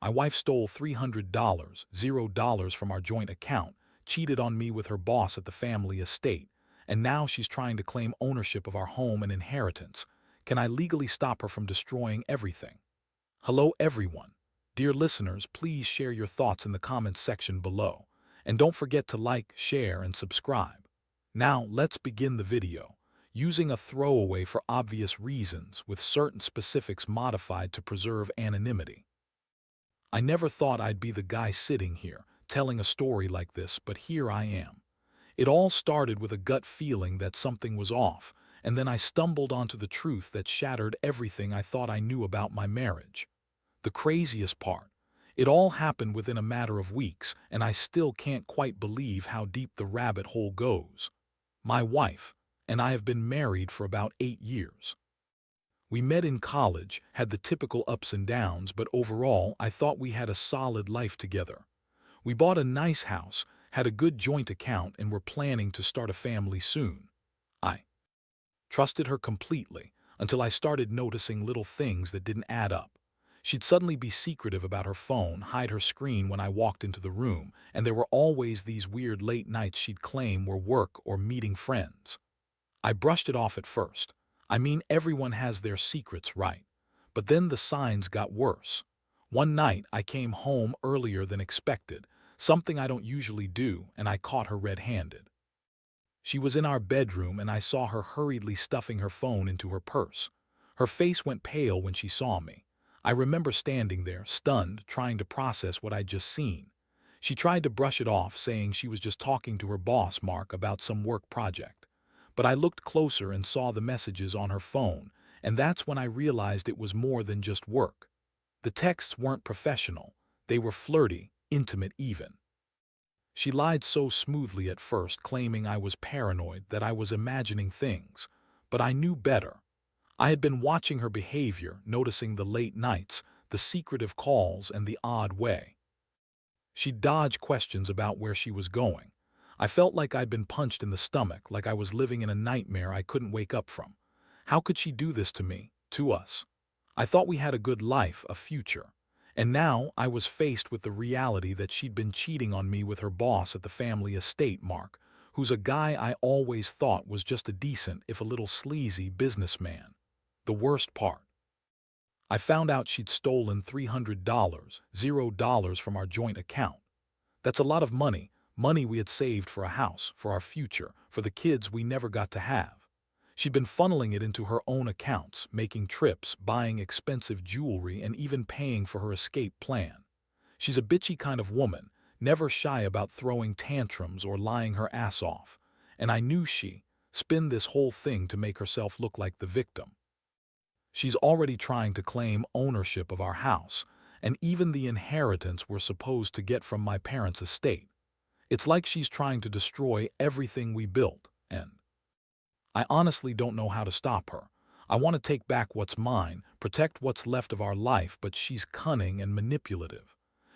My wife stole $300, $0 from our joint account, cheated on me with her boss at the family estate, and now she's trying to claim ownership of our home and inheritance. Can I legally stop her from destroying everything? Hello, everyone. Dear listeners, please share your thoughts in the comments section below. And don't forget to like, share, and subscribe. Now, let's begin the video. Using a throwaway for obvious reasons, with certain specifics modified to preserve anonymity. I never thought I'd be the guy sitting here, telling a story like this, but here I am. It all started with a gut feeling that something was off, and then I stumbled onto the truth that shattered everything I thought I knew about my marriage. The craziest part, it all happened within a matter of weeks, and I still can't quite believe how deep the rabbit hole goes. My wife and I have been married for about 8 years. We met in college, had the typical ups and downs, but overall I thought we had a solid life together. We bought a nice house, had a good joint account, and were planning to start a family soon. I trusted her completely until I started noticing little things that didn't add up. She'd suddenly be secretive about her phone, hide her screen when I walked into the room, and there were always these weird late nights she'd claim were work or meeting friends. I brushed it off at first. I mean, everyone has their secrets, right? But then the signs got worse. One night, I came home earlier than expected, something I don't usually do, and I caught her red-handed. She was in our bedroom, and I saw her hurriedly stuffing her phone into her purse. Her face went pale when she saw me. I remember standing there, stunned, trying to process what I'd just seen. She tried to brush it off, saying she was just talking to her boss, Mark, about some work project. But I looked closer and saw the messages on her phone, and that's when I realized it was more than just work. The texts weren't professional. They were flirty, intimate even. She lied so smoothly at first, claiming I was paranoid, that I was imagining things. But I knew better. I had been watching her behavior, noticing the late nights, the secretive calls, and the odd way she'd dodge questions about where she was going. I felt like I'd been punched in the stomach, like I was living in a nightmare I couldn't wake up from. How could she do this to me, to us? I thought we had a good life, a future. And now I was faced with the reality that she'd been cheating on me with her boss at the family estate, Mark, who's a guy I always thought was just a decent, if a little sleazy, businessman. The worst part, I found out she'd stolen $300, $0 from our joint account. That's a lot of money, money we had saved for a house, for our future, for the kids we never got to have. She'd been funneling it into her own accounts, making trips, buying expensive jewelry, and even paying for her escape plan. She's a bitchy kind of woman, never shy about throwing tantrums or lying her ass off. And I knew she'd spin this whole thing to make herself look like the victim. She's already trying to claim ownership of our house, and even the inheritance we're supposed to get from my parents' estate. It's like she's trying to destroy everything we built, and I honestly don't know how to stop her. I want to take back what's mine, protect what's left of our life, but she's cunning and manipulative.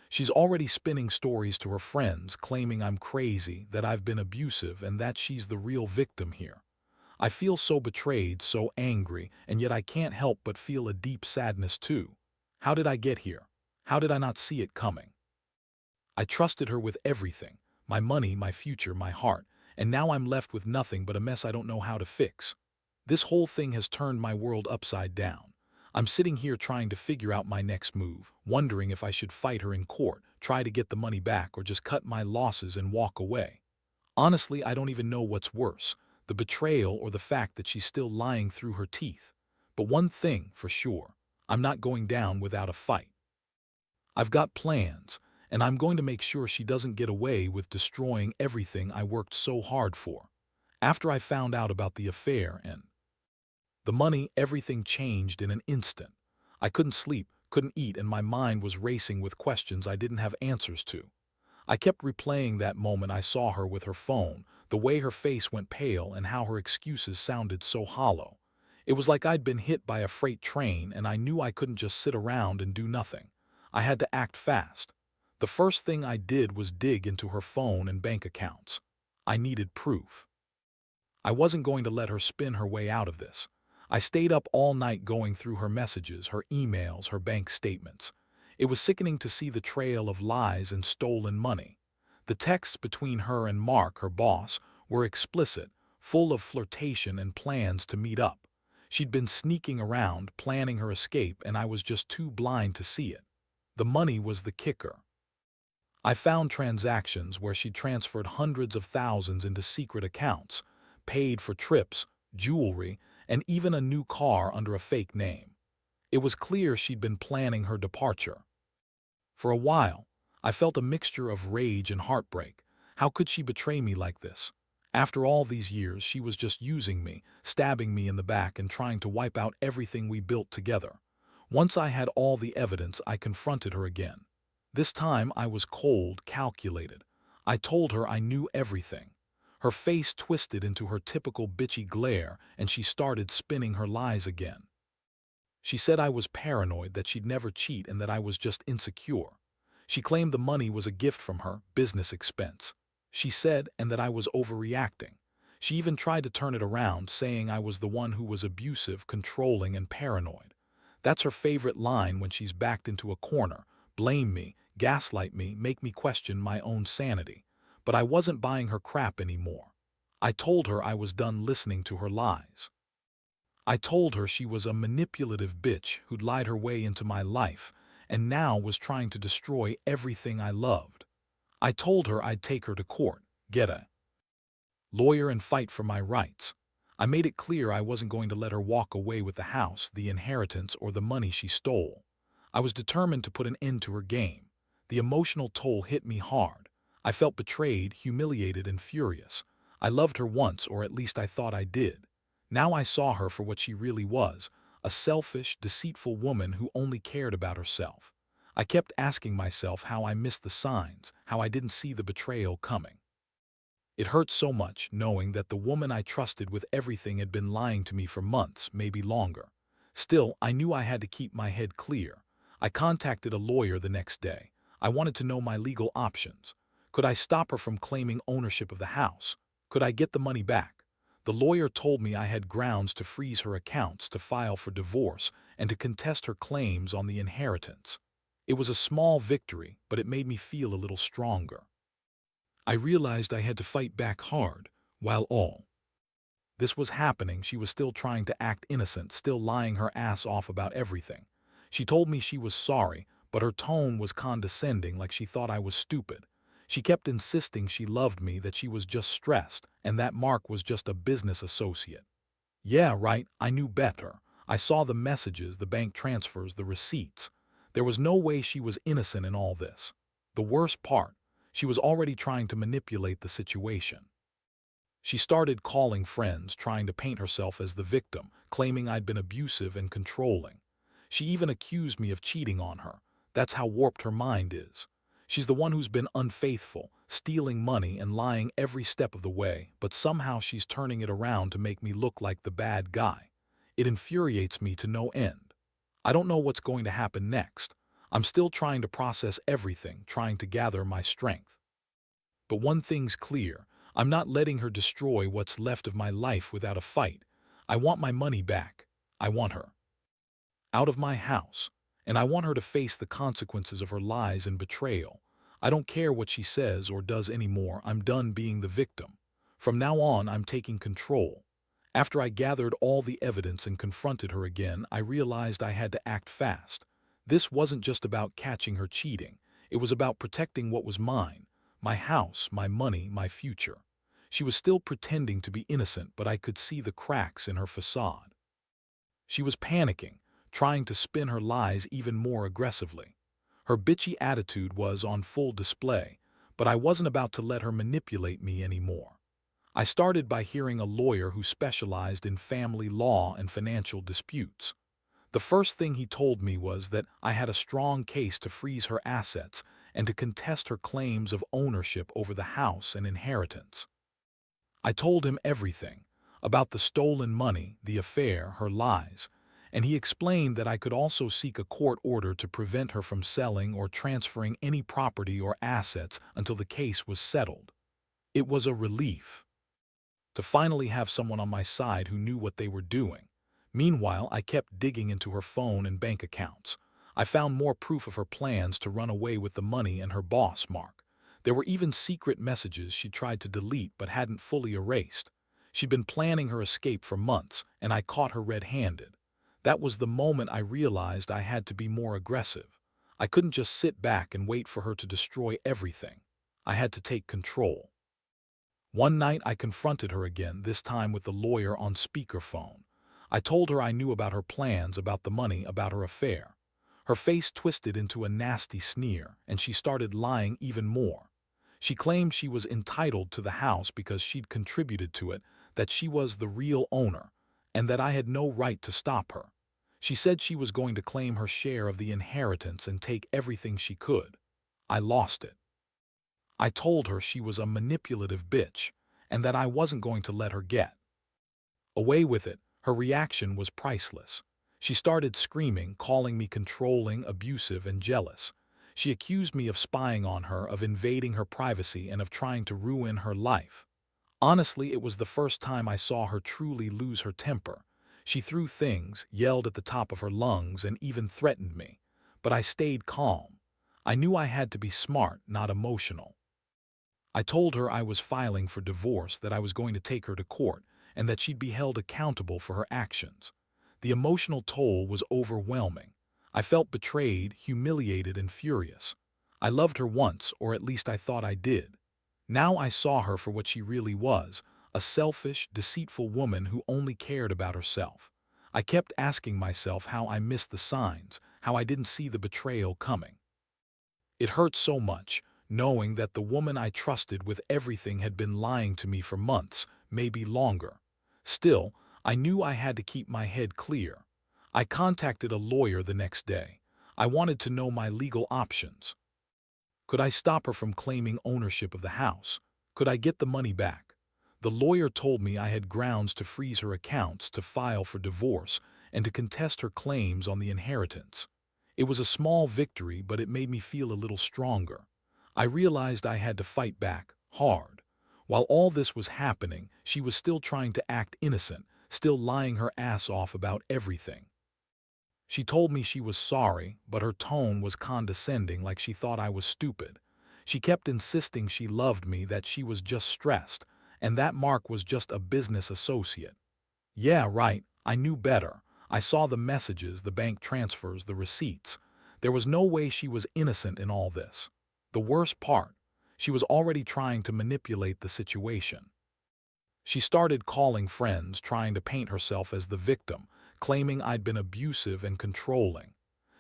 She's already spinning stories to her friends, claiming I'm crazy, that I've been abusive, and that she's the real victim here. I feel so betrayed, so angry, and yet I can't help but feel a deep sadness too. How did I get here? How did I not see it coming? I trusted her with everything, my money, my future, my heart, and now I'm left with nothing but a mess I don't know how to fix. This whole thing has turned my world upside down. I'm sitting here trying to figure out my next move, wondering if I should fight her in court, try to get the money back, or just cut my losses and walk away. Honestly, I don't even know what's worse, the betrayal or the fact that she's still lying through her teeth. But one thing for sure, I'm not going down without a fight. I've got plans, and I'm going to make sure she doesn't get away with destroying everything I worked so hard for. After I found out about the affair and the money, everything changed in an instant. I couldn't sleep, couldn't eat, and my mind was racing with questions I didn't have answers to. I kept replaying that moment I saw her with her phone, the way her face went pale and how her excuses sounded so hollow. It was like I'd been hit by a freight train, and I knew I couldn't just sit around and do nothing. I had to act fast. The first thing I did was dig into her phone and bank accounts. I needed proof. I wasn't going to let her spin her way out of this. I stayed up all night going through her messages, her emails, her bank statements. It was sickening to see the trail of lies and stolen money. The texts between her and Mark, her boss, were explicit, full of flirtation and plans to meet up. She'd been sneaking around, planning her escape, and I was just too blind to see it. The money was the kicker. I found transactions where she'd transferred hundreds of thousands into secret accounts, paid for trips, jewelry, and even a new car under a fake name. It was clear she'd been planning her departure. For a while, I felt a mixture of rage and heartbreak. How could she betray me like this? After all these years, she was just using me, stabbing me in the back and trying to wipe out everything we built together. Once I had all the evidence, I confronted her again. This time I was cold, calculated. I told her I knew everything. Her face twisted into her typical bitchy glare, and she started spinning her lies again. She said I was paranoid, that she'd never cheat, and that I was just insecure. She claimed the money was a gift from her, business expense. She said, and that I was overreacting. She even tried to turn it around, saying I was the one who was abusive, controlling, and paranoid. That's her favorite line when she's backed into a corner: blame me, gaslight me, make me question my own sanity. But I wasn't buying her crap anymore. I told her I was done listening to her lies. I told her she was a manipulative bitch who'd lied her way into my life and now was trying to destroy everything I loved. I told her I'd take her to court, get a lawyer, and fight for my rights. I made it clear I wasn't going to let her walk away with the house, the inheritance, or the money she stole. I was determined to put an end to her game. The emotional toll hit me hard. I felt betrayed, humiliated, and furious. I loved her once, or at least I thought I did. Now I saw her for what she really was: a selfish, deceitful woman who only cared about herself. I kept asking myself how I missed the signs, how I didn't see the betrayal coming. It hurt so much knowing that the woman I trusted with everything had been lying to me for months, maybe longer. Still, I knew I had to keep my head clear. I contacted a lawyer the next day. I wanted to know my legal options. Could I stop her from claiming ownership of the house? Could I get the money back? The lawyer told me I had grounds to freeze her accounts, to file for divorce, and to contest her claims on the inheritance. It was a small victory, but it made me feel a little stronger. I realized I had to fight back hard. While all this was happening, she was still trying to act innocent, still lying her ass off about everything. She told me she was sorry, but her tone was condescending, like she thought I was stupid. She kept insisting she loved me, that she was just stressed, and that Mark was just a business associate. Yeah, right, I knew better. I saw the messages, the bank transfers, the receipts. There was no way she was innocent in all this. The worst part, she was already trying to manipulate the situation. She started calling friends, trying to paint herself as the victim, claiming I'd been abusive and controlling. She even accused me of cheating on her. That's how warped her mind is. She's the one who's been unfaithful, stealing money and lying every step of the way, but somehow she's turning it around to make me look like the bad guy. It infuriates me to no end. I don't know what's going to happen next. I'm still trying to process everything, trying to gather my strength. But one thing's clear: I'm not letting her destroy what's left of my life without a fight. I want my money back. I want her out of my house, and I want her to face the consequences of her lies and betrayal. I don't care what she says or does anymore. I'm done being the victim. From now on, I'm taking control. After I gathered all the evidence and confronted her again, I realized I had to act fast. This wasn't just about catching her cheating. It was about protecting what was mine: my house, my money, my future. She was still pretending to be innocent, but I could see the cracks in her facade. She was panicking, trying to spin her lies even more aggressively. Her bitchy attitude was on full display, but I wasn't about to let her manipulate me anymore. I started by hearing a lawyer who specialized in family law and financial disputes. The first thing he told me was that I had a strong case to freeze her assets and to contest her claims of ownership over the house and inheritance. I told him everything about the stolen money, the affair, her lies, and he explained that I could also seek a court order to prevent her from selling or transferring any property or assets until the case was settled. It was a relief to finally have someone on my side who knew what they were doing. Meanwhile, I kept digging into her phone and bank accounts. I found more proof of her plans to run away with the money and her boss, Mark. There were even secret messages she tried to delete but hadn't fully erased. She'd been planning her escape for months, and I caught her red-handed. That was the moment I realized I had to be more aggressive. I couldn't just sit back and wait for her to destroy everything. I had to take control. One night I confronted her again, this time with the lawyer on speakerphone. I told her I knew about her plans, about the money, about her affair. Her face twisted into a nasty sneer, and she started lying even more. She claimed she was entitled to the house because she'd contributed to it, that she was the real owner, and that I had no right to stop her. She said she was going to claim her share of the inheritance and take everything she could. I lost it. I told her she was a manipulative bitch, and that I wasn't going to let her get away with it. Her reaction was priceless. She started screaming, calling me controlling, abusive, and jealous. She accused me of spying on her, of invading her privacy, and of trying to ruin her life. Honestly, it was the first time I saw her truly lose her temper. She threw things, yelled at the top of her lungs, and even threatened me. But I stayed calm. I knew I had to be smart, not emotional. I told her I was filing for divorce, that I was going to take her to court, and that she'd be held accountable for her actions. The emotional toll was overwhelming. I felt betrayed, humiliated, and furious. I loved her once, or at least I thought I did. Now I saw her for what she really was, a selfish, deceitful woman who only cared about herself. I kept asking myself how I missed the signs, how I didn't see the betrayal coming. It hurt so much, knowing that the woman I trusted with everything had been lying to me for months, maybe longer. Still, I knew I had to keep my head clear. I contacted a lawyer the next day. I wanted to know my legal options. Could I stop her from claiming ownership of the house? Could I get the money back? The lawyer told me I had grounds to freeze her accounts, to file for divorce, and to contest her claims on the inheritance. It was a small victory, but it made me feel a little stronger. I realized I had to fight back, hard. While all this was happening, she was still trying to act innocent, still lying her ass off about everything. She told me she was sorry, but her tone was condescending, like she thought I was stupid. She kept insisting she loved me, that she was just stressed, and that Mark was just a business associate. Yeah, right, I knew better. I saw the messages, the bank transfers, the receipts. There was no way she was innocent in all this. The worst part, she was already trying to manipulate the situation. She started calling friends, trying to paint herself as the victim, claiming I'd been abusive and controlling.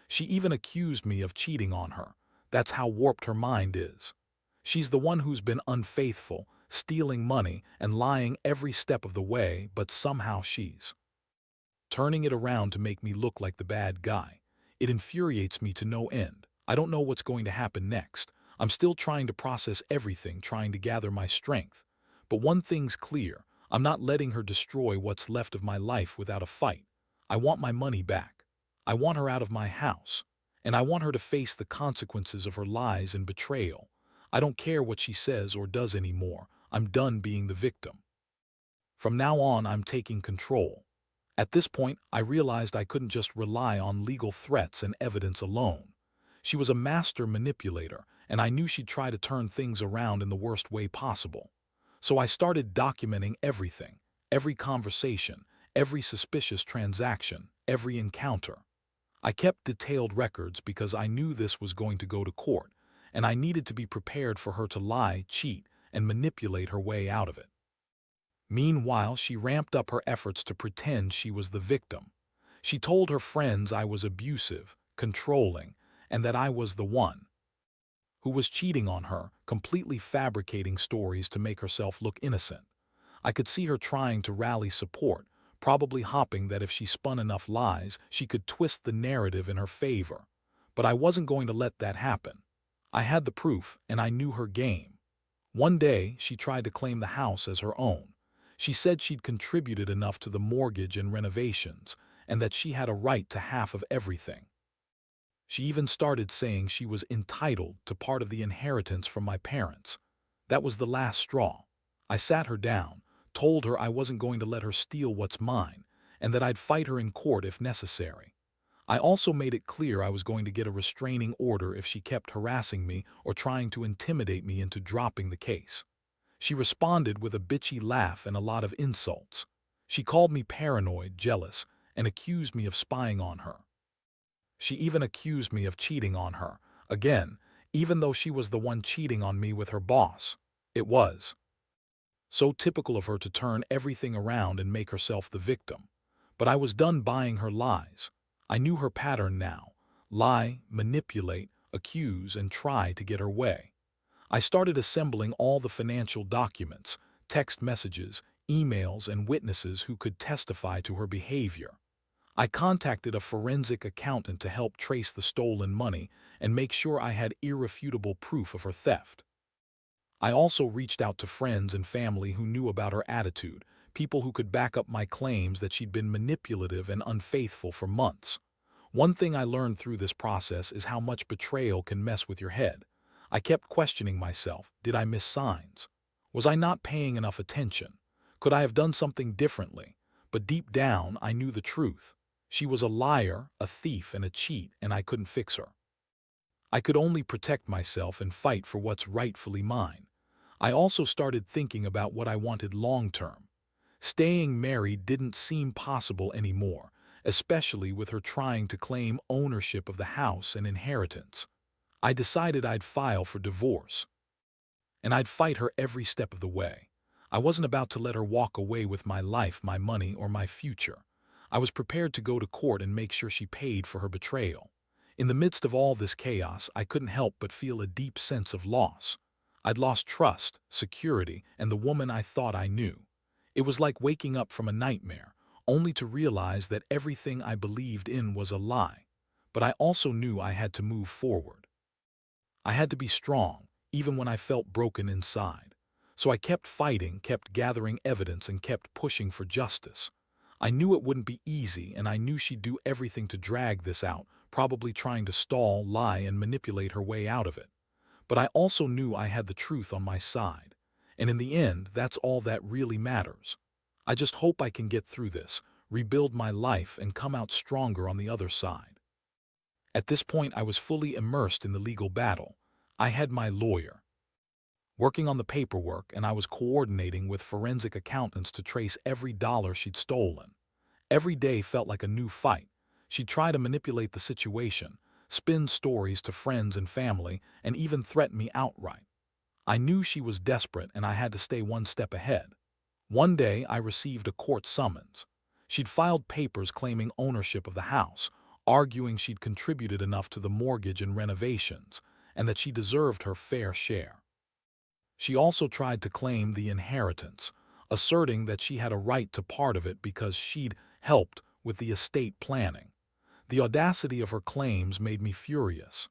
She even accused me of cheating on her. That's how warped her mind is. She's the one who's been unfaithful, stealing money, and lying every step of the way, but somehow she's turning it around to make me look like the bad guy. It infuriates me to no end. I don't know what's going to happen next. I'm still trying to process everything, trying to gather my strength. But one thing's clear, I'm not letting her destroy what's left of my life without a fight. I want my money back. I want her out of my house. And I want her to face the consequences of her lies and betrayal. I don't care what she says or does anymore. I'm done being the victim. From now on, I'm taking control. At this point, I realized I couldn't just rely on legal threats and evidence alone. She was a master manipulator, and I knew she'd try to turn things around in the worst way possible. So I started documenting everything, every conversation, every suspicious transaction, every encounter. I kept detailed records because I knew this was going to go to court, and I needed to be prepared for her to lie, cheat, and manipulate her way out of it. Meanwhile, she ramped up her efforts to pretend she was the victim. She told her friends I was abusive, controlling, and that I was the one who was cheating on her, completely fabricating stories to make herself look innocent. I could see her trying to rally support, probably hoping that if she spun enough lies, she could twist the narrative in her favor. But I wasn't going to let that happen. I had the proof, and I knew her game. One day, she tried to claim the house as her own. She said she'd contributed enough to the mortgage and renovations, and that she had a right to half of everything. She even started saying she was entitled to part of the inheritance from my parents. That was the last straw. I sat her down, told her I wasn't going to let her steal what's mine, and that I'd fight her in court if necessary. I also made it clear I was going to get a restraining order if she kept harassing me or trying to intimidate me into dropping the case. She responded with a bitchy laugh and a lot of insults. She called me paranoid, jealous, and accused me of spying on her. She even accused me of cheating on her, again, even though she was the one cheating on me with her boss. It was so typical of her to turn everything around and make herself the victim. But I was done buying her lies. I knew her pattern now: lie, manipulate, accuse, and try to get her way. I started assembling all the financial documents, text messages, emails, and witnesses who could testify to her behavior. I contacted a forensic accountant to help trace the stolen money and make sure I had irrefutable proof of her theft. I also reached out to friends and family who knew about her attitude, people who could back up my claims that she'd been manipulative and unfaithful for months. One thing I learned through this process is how much betrayal can mess with your head. I kept questioning myself. Did I miss signs? Was I not paying enough attention? Could I have done something differently? But deep down, I knew the truth. She was a liar, a thief, and a cheat, and I couldn't fix her. I could only protect myself and fight for what's rightfully mine. I also started thinking about what I wanted long-term. Staying married didn't seem possible anymore, especially with her trying to claim ownership of the house and inheritance. I decided I'd file for divorce, and I'd fight her every step of the way. I wasn't about to let her walk away with my life, my money, or my future. I was prepared to go to court and make sure she paid for her betrayal. In the midst of all this chaos, I couldn't help but feel a deep sense of loss. I'd lost trust, security, and the woman I thought I knew. It was like waking up from a nightmare, only to realize that everything I believed in was a lie. But I also knew I had to move forward. I had to be strong, even when I felt broken inside. So I kept fighting, kept gathering evidence, and kept pushing for justice. I knew it wouldn't be easy, and I knew she'd do everything to drag this out, probably trying to stall, lie, and manipulate her way out of it. But I also knew I had the truth on my side. And in the end, that's all that really matters. I just hope I can get through this, rebuild my life, and come out stronger on the other side. At this point, I was fully immersed in the legal battle. I had my lawyer working on the paperwork, and I was coordinating with forensic accountants to trace every dollar she'd stolen. Every day felt like a new fight. She'd try to manipulate the situation, spin stories to friends and family, and even threaten me outright. I knew she was desperate, and I had to stay one step ahead. One day, I received a court summons. She'd filed papers claiming ownership of the house, arguing she'd contributed enough to the mortgage and renovations, and that she deserved her fair share. She also tried to claim the inheritance, asserting that she had a right to part of it because she'd helped with the estate planning. The audacity of her claims made me furious.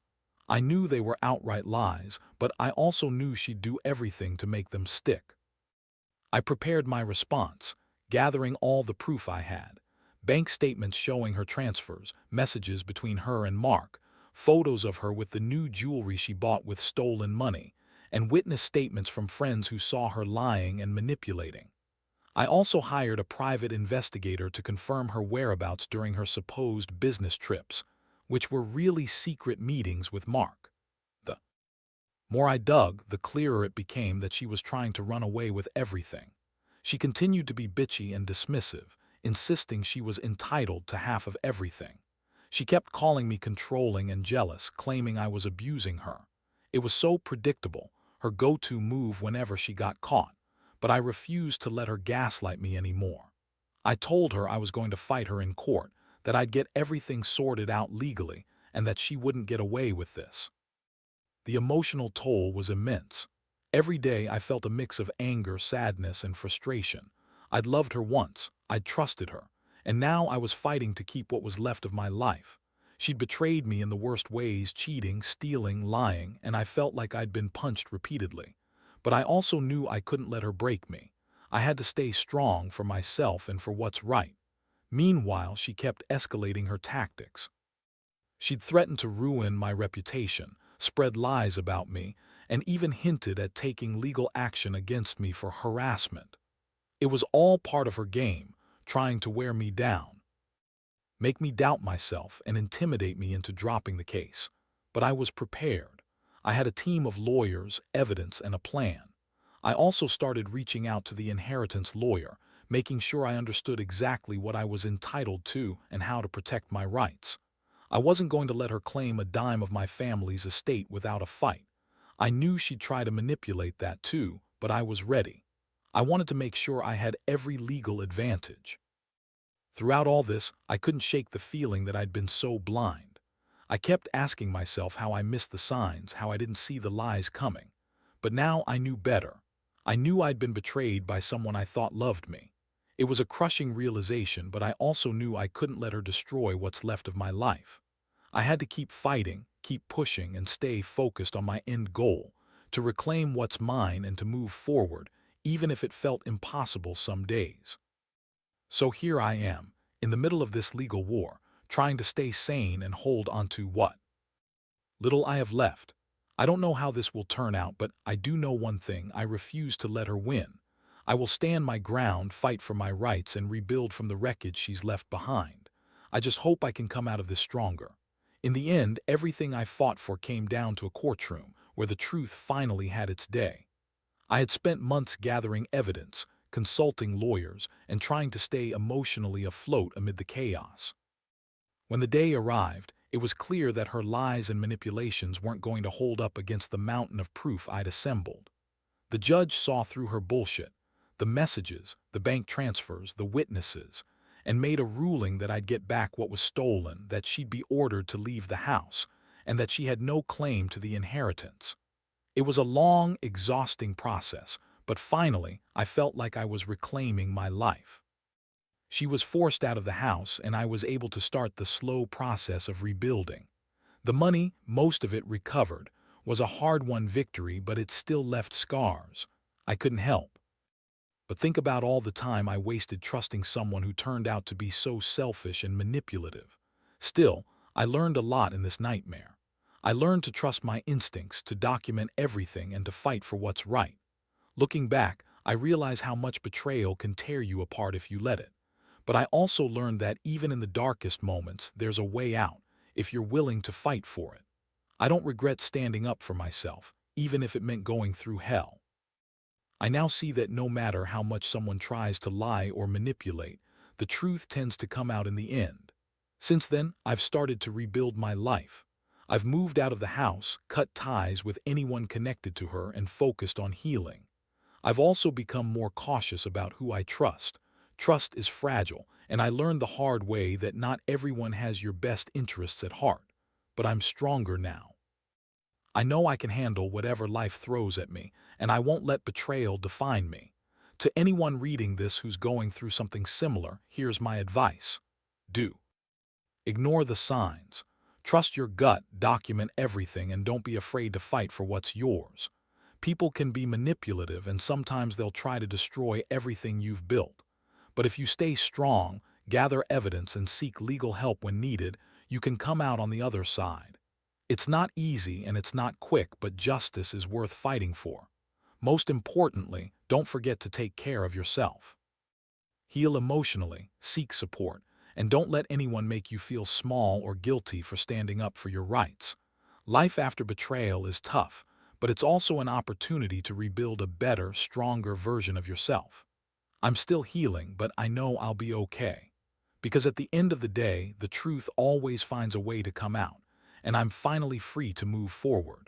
I knew they were outright lies, but I also knew she'd do everything to make them stick. I prepared my response, gathering all the proof I had: bank statements showing her transfers, messages between her and Mark, photos of her with the new jewelry she bought with stolen money, and witness statements from friends who saw her lying and manipulating. I also hired a private investigator to confirm her whereabouts during her supposed business trips, which were really secret meetings with Mark. The more I dug, the clearer it became that she was trying to run away with everything. She continued to be bitchy and dismissive, insisting she was entitled to half of everything. She kept calling me controlling and jealous, claiming I was abusing her. It was so predictable, her go-to move whenever she got caught, but I refused to let her gaslight me anymore. I told her I was going to fight her in court, that I'd get everything sorted out legally, and that she wouldn't get away with this. The emotional toll was immense. Every day I felt a mix of anger, sadness, and frustration. I'd loved her once, I'd trusted her, and now I was fighting to keep what was left of my life. She'd betrayed me in the worst ways: cheating, stealing, lying, and I felt like I'd been punched repeatedly. But I also knew I couldn't let her break me. I had to stay strong for myself and for what's right. Meanwhile, she kept escalating her tactics. She'd threatened to ruin my reputation, spread lies about me, and even hinted at taking legal action against me for harassment. It was all part of her game, trying to wear me down. make me doubt myself, and intimidate me into dropping the case. But I was prepared. I had a team of lawyers, evidence, and a plan. I also started reaching out to the inheritance lawyer, making sure I understood exactly what I was entitled to and how to protect my rights. I wasn't going to let her claim a dime of my family's estate without a fight. I knew she'd try to manipulate that too, but I was ready. I wanted to make sure I had every legal advantage. Throughout all this, I couldn't shake the feeling that I'd been so blind. I kept asking myself how I missed the signs, how I didn't see the lies coming. But now I knew better. I knew I'd been betrayed by someone I thought loved me. It was a crushing realization, but I also knew I couldn't let her destroy what's left of my life. I had to keep fighting, keep pushing, and stay focused on my end goal, to reclaim what's mine and to move forward, even if it felt impossible some days. So here I am, in the middle of this legal war, trying to stay sane and hold on to what little I have left. I don't know how this will turn out, but I do know one thing: I refuse to let her win. I will stand my ground, fight for my rights, and rebuild from the wreckage she's left behind. I just hope I can come out of this stronger. In the end, everything I fought for came down to a courtroom where the truth finally had its day. I had spent months gathering evidence, consulting lawyers, and trying to stay emotionally afloat amid the chaos. When the day arrived, it was clear that her lies and manipulations weren't going to hold up against the mountain of proof I'd assembled. The judge saw through her bullshit, the messages, the bank transfers, the witnesses, and made a ruling that I'd get back what was stolen, that she'd be ordered to leave the house, and that she had no claim to the inheritance. It was a long, exhausting process, but finally I felt like I was reclaiming my life. She was forced out of the house, and I was able to start the slow process of rebuilding. The money, most of it recovered, was a hard-won victory, but it still left scars. I couldn't help but think about all the time I wasted trusting someone who turned out to be so selfish and manipulative. Still, I learned a lot in this nightmare. I learned to trust my instincts, to document everything, and to fight for what's right. Looking back, I realize how much betrayal can tear you apart if you let it. But I also learned that even in the darkest moments, there's a way out, if you're willing to fight for it. I don't regret standing up for myself, even if it meant going through hell. I now see that no matter how much someone tries to lie or manipulate, the truth tends to come out in the end. Since then, I've started to rebuild my life. I've moved out of the house, cut ties with anyone connected to her, and focused on healing. I've also become more cautious about who I trust. Trust is fragile, and I learned the hard way that not everyone has your best interests at heart. But I'm stronger now. I know I can handle whatever life throws at me, and I won't let betrayal define me. To anyone reading this who's going through something similar, here's my advice. Do. Ignore the signs. Trust your gut, document everything, and don't be afraid to fight for what's yours. People can be manipulative, and sometimes they'll try to destroy everything you've built. But if you stay strong, gather evidence, and seek legal help when needed, you can come out on the other side. It's not easy and it's not quick, but justice is worth fighting for. Most importantly, don't forget to take care of yourself. Heal emotionally, seek support, and don't let anyone make you feel small or guilty for standing up for your rights. Life after betrayal is tough, but it's also an opportunity to rebuild a better, stronger version of yourself. I'm still healing, but I know I'll be okay. Because at the end of the day, the truth always finds a way to come out, and I'm finally free to move forward.